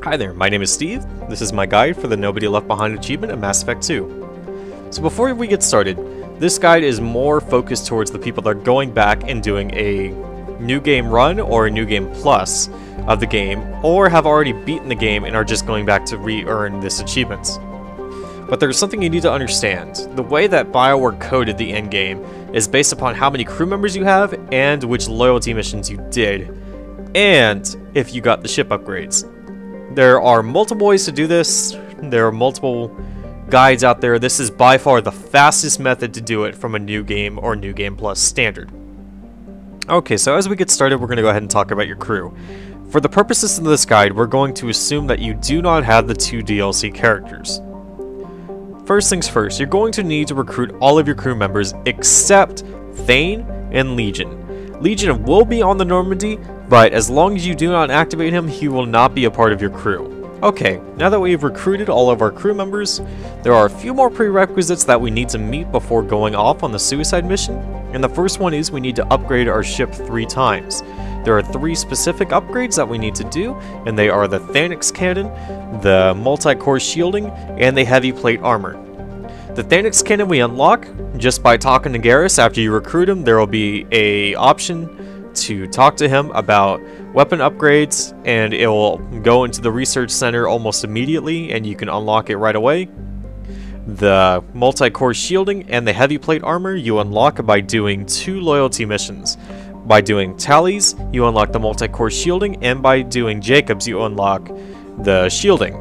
Hi there, my name is Steve. This is my guide for the Nobody Left Behind achievement of Mass Effect 2. So before we get started, this guide is more focused towards the people that are going back and doing a new game run or a new game plus of the game, or have already beaten the game and are just going back to re-earn this achievement. But there's something you need to understand. The way that BioWare coded the endgame is based upon how many crew members you have and which loyalty missions you did, and if you got the ship upgrades. There are multiple ways to do this. There are multiple guides out there. This is by far the fastest method to do it from a new game or new game plus standard. Okay, so as we get started, we're going to go ahead and talk about your crew. For the purposes of this guide, we're going to assume that you do not have the 2 DLC characters. First things first, you're going to need to recruit all of your crew members except Thane and Legion. Legion will be on the Normandy, but as long as you do not activate him, he will not be a part of your crew. Okay, now that we've recruited all of our crew members, there are a few more prerequisites that we need to meet before going off on the suicide mission, and the first one is we need to upgrade our ship 3 times. There are 3 specific upgrades that we need to do, and they are the Thanix cannon, the multi-core shielding, and the heavy plate armor. The Thanix cannon we unlock just by talking to Garrus. After you recruit him, there will be an option to talk to him about weapon upgrades, and it will go into the research center almost immediately, and you can unlock it right away. The multi-core shielding and the heavy plate armor you unlock by doing 2 loyalty missions. By doing Tally's, you unlock the multi-core shielding, and by doing Jacob's, you unlock the shielding.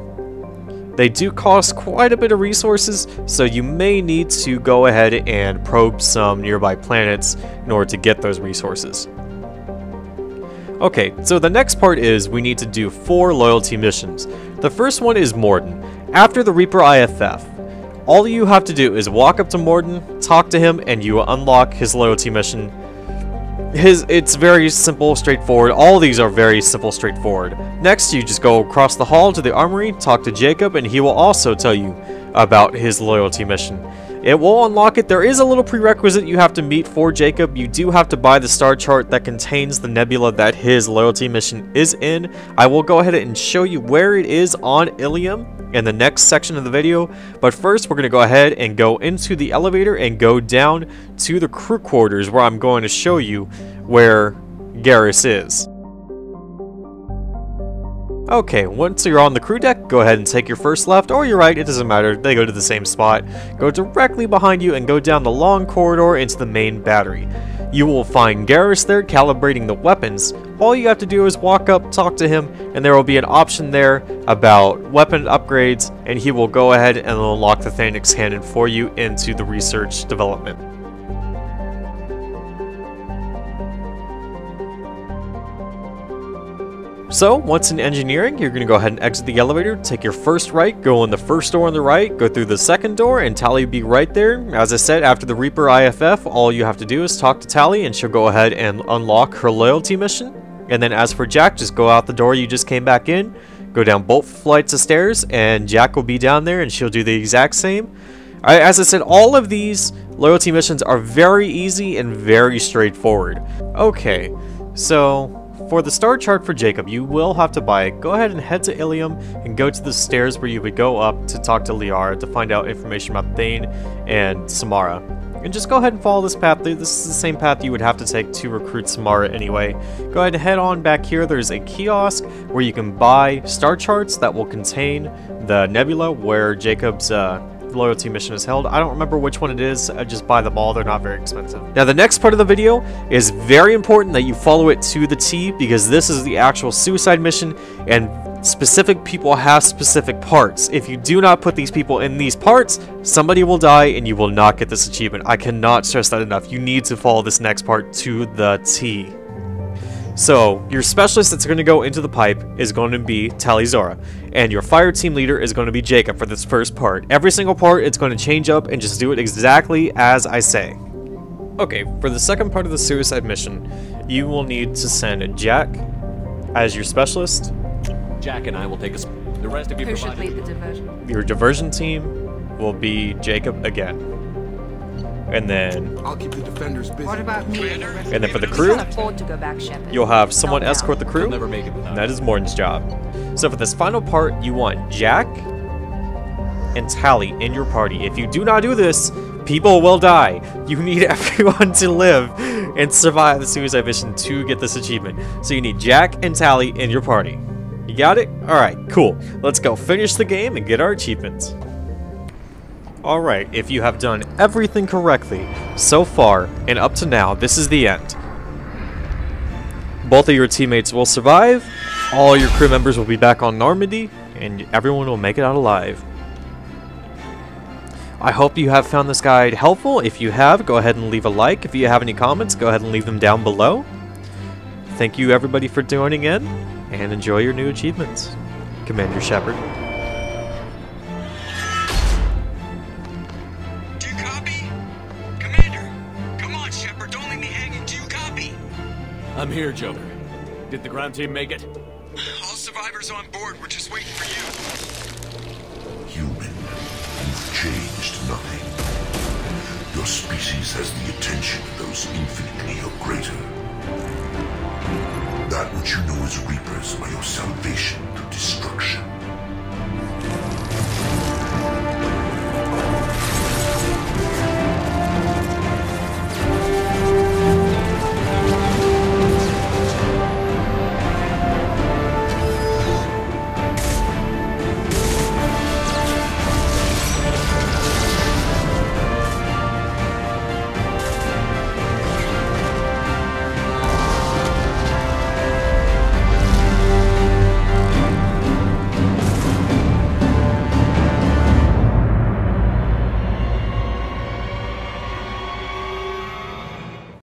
They do cost quite a bit of resources, so you may need to go ahead and probe some nearby planets in order to get those resources. Okay, so the next part is we need to do 4 loyalty missions. The first one is Morden. After the Reaper IFF, all you have to do is walk up to Morden, talk to him, and you unlock his loyalty mission. It's very simple, straightforward. All these are very simple, straightforward. Next, you just go across the hall to the armory, talk to Jacob, and he will also tell you about his loyalty mission. It will unlock it. There is a little prerequisite you have to meet for Jacob. You do have to buy the star chart that contains the nebula that his loyalty mission is in. I will go ahead and show you where it is on Ilium in the next section of the video. But first, we're going to go ahead and go into the elevator and go down to the crew quarters, where I'm going to show you where Garrus is. Okay, once you're on the crew deck, go ahead and take your first left or your right, it doesn't matter, they go to the same spot. Go directly behind you and go down the long corridor into the main battery. You will find Garrus there calibrating the weapons. All you have to do is walk up, talk to him, and there will be an option there about weapon upgrades, and he will go ahead and unlock the Thanix cannon for you into the research development. So, once in engineering, you're going to go ahead and exit the elevator, take your first right, go in the first door on the right, go through the second door, and Tally will be right there. As I said, after the Reaper IFF, all you have to do is talk to Tally, and she'll go ahead and unlock her loyalty mission. And then as for Jack, just go out the door you just came back in, go down both flights of stairs, and Jack will be down there, and she'll do the exact same. As I said, all of these loyalty missions are very easy and very straightforward. Okay, so for the star chart for Jacob, you will have to buy it. Go ahead and head to Ilium and go to the stairs where you would go up to talk to Liara to find out information about Thane and Samara. And just go ahead and follow this path. This is the same path you would have to take to recruit Samara anyway. Go ahead and head on back here. There's a kiosk where you can buy star charts that will contain the nebula where Jacob's loyalty mission is held. I don't remember which one it is. I just buy them all. They're not very expensive. Now, the next part of the video is very important that you follow it to the T, because this is the actual suicide mission, and specific people have specific parts. If you do not put these people in these parts, somebody will die and you will not get this achievement. I cannot stress that enough. You need to follow this next part to the T. So, your specialist that's going to go into the pipe is going to be Talizora, and your fire team leader is going to be Jacob for this first part. Every single part, it's going to change up, and just do it exactly as I say. Okay, for the second part of the suicide mission, you will need to send Jack as your specialist. Jack and I will take us. The rest of you Who should lead the diversion? Your diversion team will be Jacob again. And then I'll keep the defenders busy. What about me? And then for the crew, Can't afford to go back, Shepard. you'll have someone escort the crew. Never make it without And that is Morden's job. So for this final part, you want Jack and Tally in your party. If you do not do this, people will die. You need everyone to live and survive the suicide mission to get this achievement. So you need Jack and Tally in your party. You got it? Alright, cool. Let's go finish the game and get our achievements. Alright, if you have done everything correctly so far and up to now, this is the end. Both of your teammates will survive, all your crew members will be back on Normandy, and everyone will make it out alive. I hope you have found this guide helpful. If you have, go ahead and leave a like. If you have any comments, go ahead and leave them down below. Thank you everybody for joining in, and enjoy your new achievements. Commander Shepard. Do you copy? Commander! Come on, Shepard, don't leave me hanging. Do you copy? I'm here, Joker. Did the ground team make it? All survivors on board. We're just waiting for you. Human, you've changed nothing. Your species has the attention of those infinitely or greater. That which you know as Reapers are your salvation through destruction.